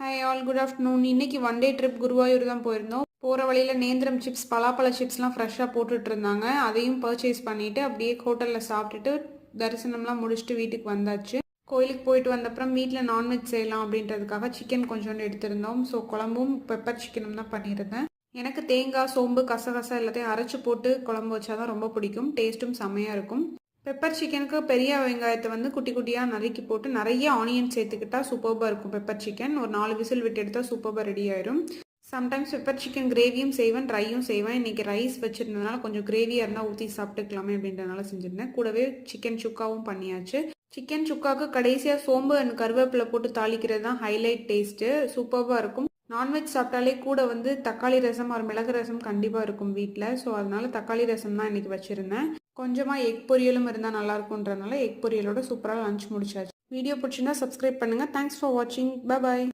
Hi all, good afternoon. இன்னைக்கு one day trip Guruvayur தான் போயிருந்தோம். போகிற வழியில் நேந்திரம் சிப்ஸ், பலாப்பழ சிப்ஸ்லாம் ஃப்ரெஷ்ஷாக போட்டுட்டு இருந்தாங்க. அதையும் பர்ச்சேஸ் பண்ணிவிட்டு அப்படியே ஹோட்டலில் சாப்பிட்டுட்டு தரிசனம்லாம் முடிச்சுட்டு வீட்டுக்கு வந்தாச்சு. கோயிலுக்கு போயிட்டு வந்தப்புறம் வீட்டில் நான்வெஜ் செய்யலாம் அப்படின்றதுக்காக சிக்கன் கொஞ்சோண்டு எடுத்திருந்தோம். ஸோ குழம்பும் பெப்பர் சிக்கனும் தான் பண்ணியிருந்தேன். எனக்கு தேங்காய், சோம்பு, கசகசா எல்லாத்தையும் அரைச்சி போட்டு குழம்பு வச்சா தான் ரொம்ப பிடிக்கும். டேஸ்ட்டும் செம்மையாக இருக்கும். பெப்பர் சிக்கனுக்கு பெரிய வெங்காயத்தை வந்து குட்டி குட்டியாக நறுக்கி போட்டு நிறைய ஆனியன் சேர்த்துக்கிட்டா சூப்பராக இருக்கும். பெப்பர் சிக்கன் ஒரு 4 விசில் விட்டு எடுத்தால் சூப்பராக ரெடி ஆயிரும். சம்டைம்ஸ் பெப்பர் சிக்கன் கிரேவியும் செய்வேன், ட்ரையும் செய்வேன். இன்றைக்கி ரைஸ் வச்சுருந்ததுனால கொஞ்சம் கிரேவியாக இருந்தால் ஊற்றி சாப்பிட்டுக்கலாமே அப்படின்றதுனால செஞ்சுருந்தேன். கூடவே சிக்கன் சுக்காவும் பண்ணியாச்சு. சிக்கன் சுக்காவுக்கு கடைசியாக சோம்பு அண்ட் கருவேப்பிலை போட்டு தாளிக்கிறது தான் ஹைலைட் டேஸ்ட்டு. சூப்பராக இருக்கும். நான்வெஜ் சாப்பிட்டாலே கூட வந்து தக்காளி ரசம் ஒரு மிளகு ரசம் கண்டிப்பாக இருக்கும் வீட்டில். ஸோ அதனால தக்காளி ரசம் தான் இன்றைக்கி வச்சுருந்தேன். கொஞ்சமாக எக் பொரியலும் இருந்தால் நல்லாயிருக்குன்றதுனால எக் பொரியலோட சூப்பராக லஞ்ச் முடிச்சாச்சு. வீடியோ பிடிச்சிருந்தா சப்ஸ்கிரைப் பண்ணுங்கள். தேங்க்ஸ் ஃபார் வாட்சிங். Bye bye.